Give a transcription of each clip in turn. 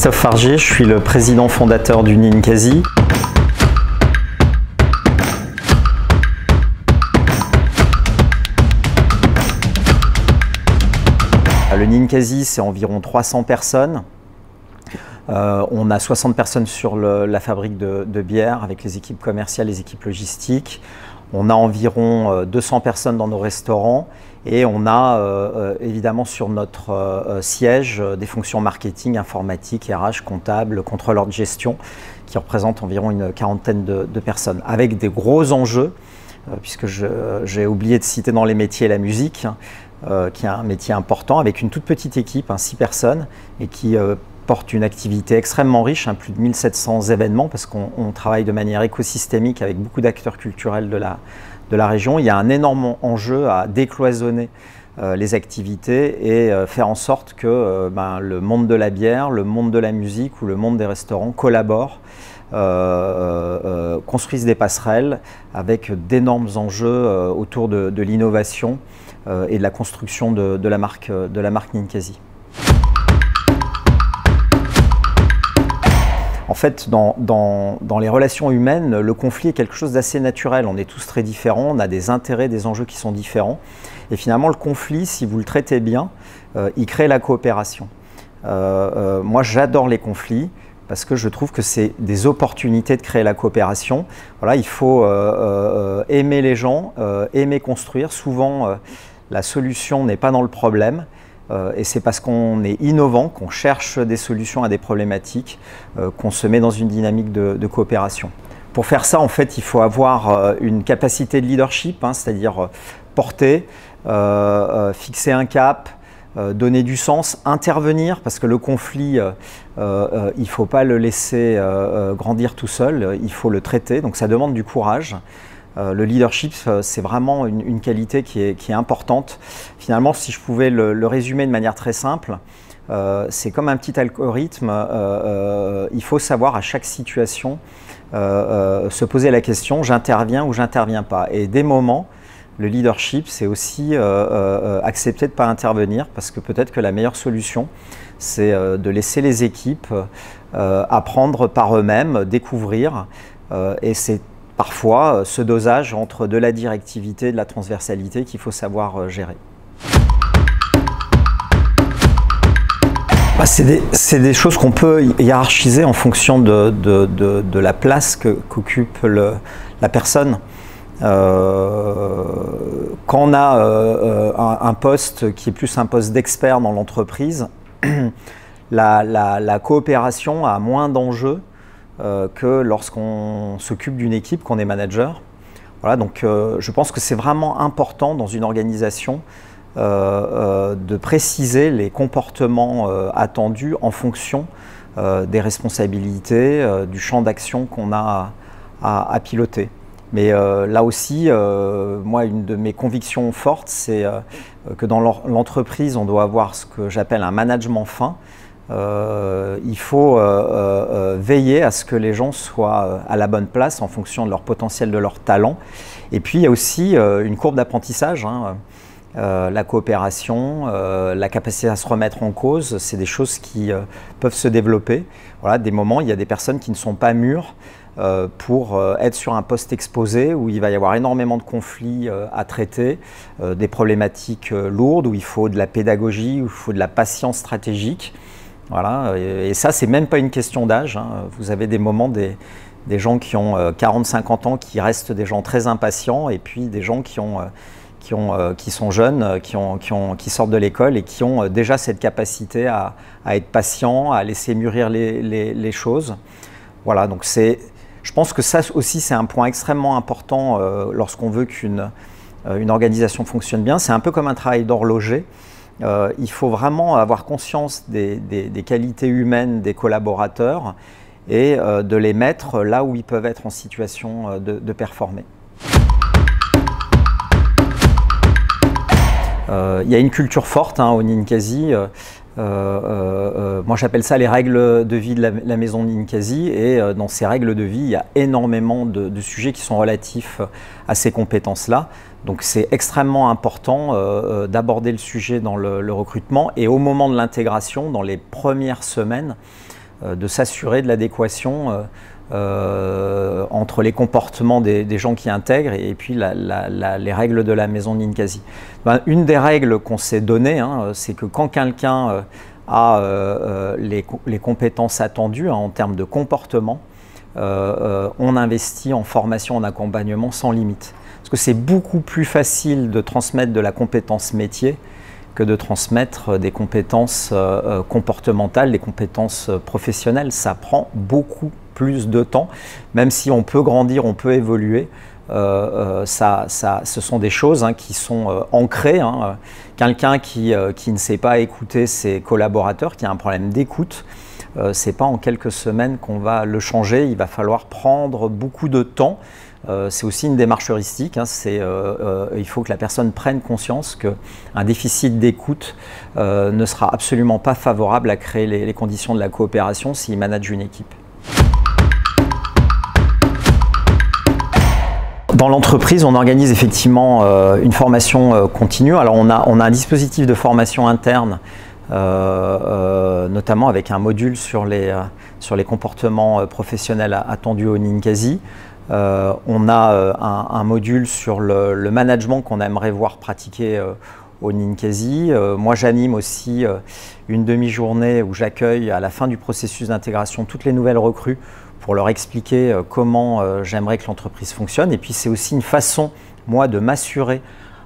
Christophe Fargier, je suis le président fondateur du Ninkasi. Le Ninkasi, c'est environ 300 personnes. On a 60 personnes sur la fabrique de bière avec les équipes commerciales, les équipes logistiques. On a environ 200 personnes dans nos restaurants et on a évidemment sur notre siège des fonctions marketing, informatique, RH, comptable, contrôleur de gestion qui représentent environ une quarantaine de personnes avec des gros enjeux puisque j'ai oublié de citer dans les métiers la musique qui est un métier important avec une toute petite équipe, 6 personnes et qui porte une activité extrêmement riche, plus de 1700 événements parce qu'on travaille de manière écosystémique avec beaucoup d'acteurs culturels de la région. Il y a un énorme enjeu à décloisonner les activités et faire en sorte que le monde de la bière, le monde de la musique ou le monde des restaurants collaborent, construisent des passerelles avec d'énormes enjeux autour de l'innovation et de la construction de la marque Ninkasi. En fait, dans les relations humaines, le conflit est quelque chose d'assez naturel. On est tous très différents, on a des intérêts, des enjeux qui sont différents. Et finalement, le conflit, si vous le traitez bien, il crée la coopération. Moi, j'adore les conflits parce que je trouve que c'est des opportunités de créer la coopération. Voilà, il faut aimer les gens, aimer construire. Souvent, la solution n'est pas dans le problème. Et c'est parce qu'on est innovant, qu'on cherche des solutions à des problématiques, qu'on se met dans une dynamique de coopération. Pour faire ça, en fait, il faut avoir une capacité de leadership, c'est-à-dire porter, fixer un cap, donner du sens, intervenir, parce que le conflit, il ne faut pas le laisser grandir tout seul, il faut le traiter, donc ça demande du courage. Le leadership, c'est vraiment une qualité qui est importante. Finalement, si je pouvais le résumer de manière très simple, c'est comme un petit algorithme. Il faut savoir à chaque situation se poser la question, j'interviens ou j'interviens pas. Et des moments, le leadership, c'est aussi accepter de ne pas intervenir parce que peut-être que la meilleure solution, c'est de laisser les équipes apprendre par eux-mêmes, découvrir. Et c'est parfois ce dosage entre de la directivité et de la transversalité qu'il faut savoir gérer. C'est des choses qu'on peut hiérarchiser en fonction de la place qu'occupe la personne. Quand on a un poste qui est plus un poste d'expert dans l'entreprise, la coopération a moins d'enjeux que lorsqu'on s'occupe d'une équipe, qu'on est manager. Voilà, donc je pense que c'est vraiment important dans une organisation de préciser les comportements attendus en fonction des responsabilités, du champ d'action qu'on a à piloter. Mais là aussi, moi, une de mes convictions fortes, c'est que dans l'entreprise, on doit avoir ce que j'appelle un management fin. Il faut veiller à ce que les gens soient à la bonne place en fonction de leur potentiel, de leur talent. Et puis il y a aussi une courbe d'apprentissage, la coopération, la capacité à se remettre en cause, c'est des choses qui peuvent se développer. Voilà, des moments, il y a des personnes qui ne sont pas mûres pour être sur un poste exposé où il va y avoir énormément de conflits à traiter, des problématiques lourdes, où il faut de la pédagogie, où il faut de la patience stratégique. Voilà, et ça, c'est même pas une question d'âge. Vous avez des moments, des gens qui ont 40-50 ans qui restent des gens très impatients et puis des gens qui sont jeunes, qui sortent de l'école et qui ont déjà cette capacité à être patients, à laisser mûrir les choses. Voilà, donc je pense que ça aussi, c'est un point extrêmement important lorsqu'on veut qu'une organisation fonctionne bien. C'est un peu comme un travail d'horloger. Il faut vraiment avoir conscience des qualités humaines des collaborateurs et de les mettre là où ils peuvent être en situation de performer. Il y a une culture forte au Ninkasi. Moi j'appelle ça les règles de vie de la maison Ninkasi et dans ces règles de vie il y a énormément de sujets qui sont relatifs à ces compétences-là. Donc c'est extrêmement important d'aborder le sujet dans le recrutement et au moment de l'intégration, dans les premières semaines, de s'assurer de l'adéquation entre les comportements des gens qui intègrent et puis les règles de la maison de Ninkasi. Une des règles qu'on s'est données, c'est que quand quelqu'un a les compétences attendues en termes de comportement, on investit en formation, en accompagnement sans limite. Parce que c'est beaucoup plus facile de transmettre de la compétence métier que de transmettre des compétences comportementales, des compétences professionnelles. Ça prend beaucoup plus de temps, même si on peut grandir, on peut évoluer. Ce sont des choses qui sont ancrées. Quelqu'un qui ne sait pas écouter ses collaborateurs, qui a un problème d'écoute, c'est pas en quelques semaines qu'on va le changer. Il va falloir prendre beaucoup de temps. C'est aussi une démarche heuristique. Il faut que la personne prenne conscience qu'un déficit d'écoute ne sera absolument pas favorable à créer les conditions de la coopération s'il manage une équipe. Dans l'entreprise, on organise effectivement une formation continue. Alors on a un dispositif de formation interne, notamment avec un module sur les comportements professionnels attendus au Ninkasi. On a un module sur le management qu'on aimerait voir pratiquer au Ninkasi. Moi, j'anime aussi une demi-journée où j'accueille à la fin du processus d'intégration toutes les nouvelles recrues pour leur expliquer comment j'aimerais que l'entreprise fonctionne. Et puis, c'est aussi une façon, moi, de m'assurer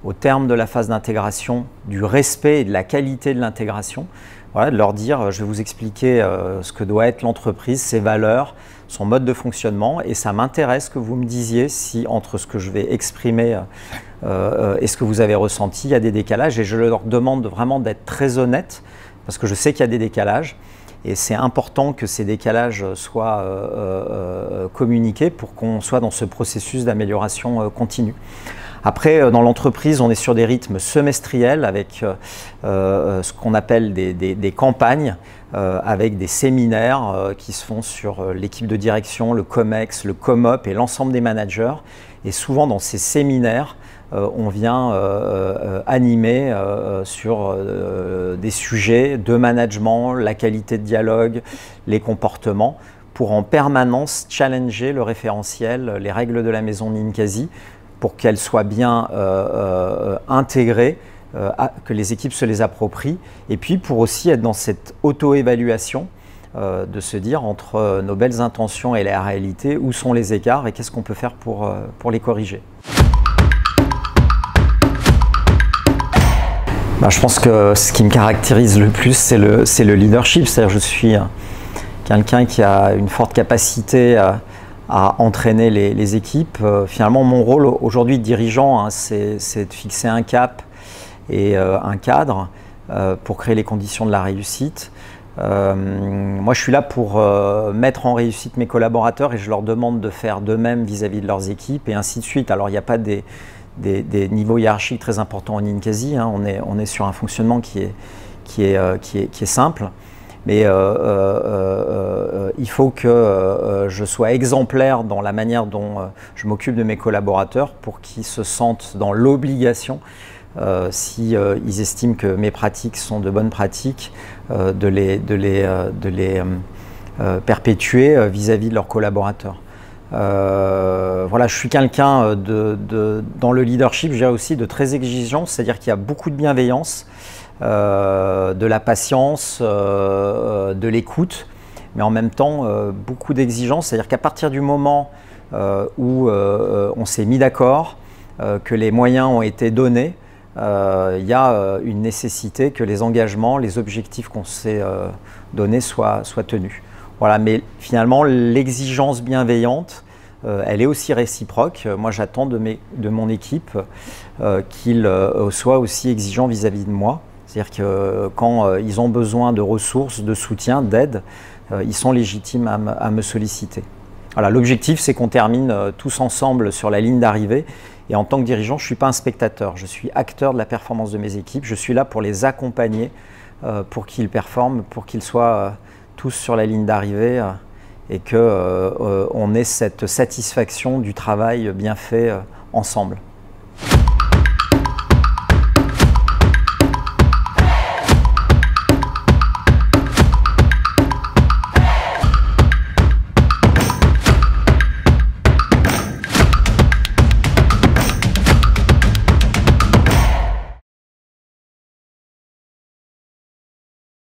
au terme de la phase d'intégration du respect et de la qualité de l'intégration. Voilà, de leur dire, je vais vous expliquer ce que doit être l'entreprise, ses valeurs, son mode de fonctionnement, et ça m'intéresse que vous me disiez si entre ce que je vais exprimer et ce que vous avez ressenti, il y a des décalages, et je leur demande vraiment d'être très honnête, parce que je sais qu'il y a des décalages, et c'est important que ces décalages soient communiqués pour qu'on soit dans ce processus d'amélioration continue. Après, dans l'entreprise, on est sur des rythmes semestriels avec ce qu'on appelle des campagnes, avec des séminaires qui se font sur l'équipe de direction, le COMEX, le COMOP et l'ensemble des managers. Et souvent, dans ces séminaires, on vient animer sur des sujets de management, la qualité de dialogue, les comportements, pour en permanence challenger le référentiel, les règles de la maison Ninkasi, pour qu'elles soient bien intégrées, que les équipes se les approprient, et puis pour aussi être dans cette auto-évaluation, de se dire entre nos belles intentions et la réalité, où sont les écarts et qu'est-ce qu'on peut faire pour les corriger. Je pense que ce qui me caractérise le plus, c'est le leadership. C'est-à-dire je suis quelqu'un qui a une forte capacité à entraîner les équipes. Finalement, mon rôle aujourd'hui de dirigeant, c'est de fixer un cap et un cadre pour créer les conditions de la réussite. Moi, je suis là pour mettre en réussite mes collaborateurs et je leur demande de faire de même vis-à-vis de leurs équipes et ainsi de suite. Alors, il n'y a pas des niveaux hiérarchiques très importants en Ninkasi. On est sur un fonctionnement qui est simple. Mais il faut que je sois exemplaire dans la manière dont je m'occupe de mes collaborateurs pour qu'ils se sentent dans l'obligation, si ils estiment que mes pratiques sont de bonnes pratiques, de les perpétuer vis-à-vis de leurs collaborateurs. Voilà, je suis quelqu'un dans le leadership, je dirais aussi de très exigeant, c'est-à-dire qu'il y a beaucoup de bienveillance, de la patience, de l'écoute, mais en même temps beaucoup d'exigence, c'est-à-dire qu'à partir du moment où on s'est mis d'accord, que les moyens ont été donnés, il y a une nécessité que les engagements, les objectifs qu'on s'est donnés soient tenus. Voilà, mais finalement l'exigence bienveillante, elle est aussi réciproque. Moi j'attends de mon équipe qu'ils soient aussi exigeants vis-à-vis de moi. C'est-à-dire que quand ils ont besoin de ressources, de soutien, d'aide, ils sont légitimes à me solliciter. Voilà, l'objectif, c'est qu'on termine tous ensemble sur la ligne d'arrivée. Et en tant que dirigeant, je ne suis pas un spectateur, je suis acteur de la performance de mes équipes. Je suis là pour les accompagner, pour qu'ils performent, pour qu'ils soient tous sur la ligne d'arrivée et qu'on ait cette satisfaction du travail bien fait ensemble.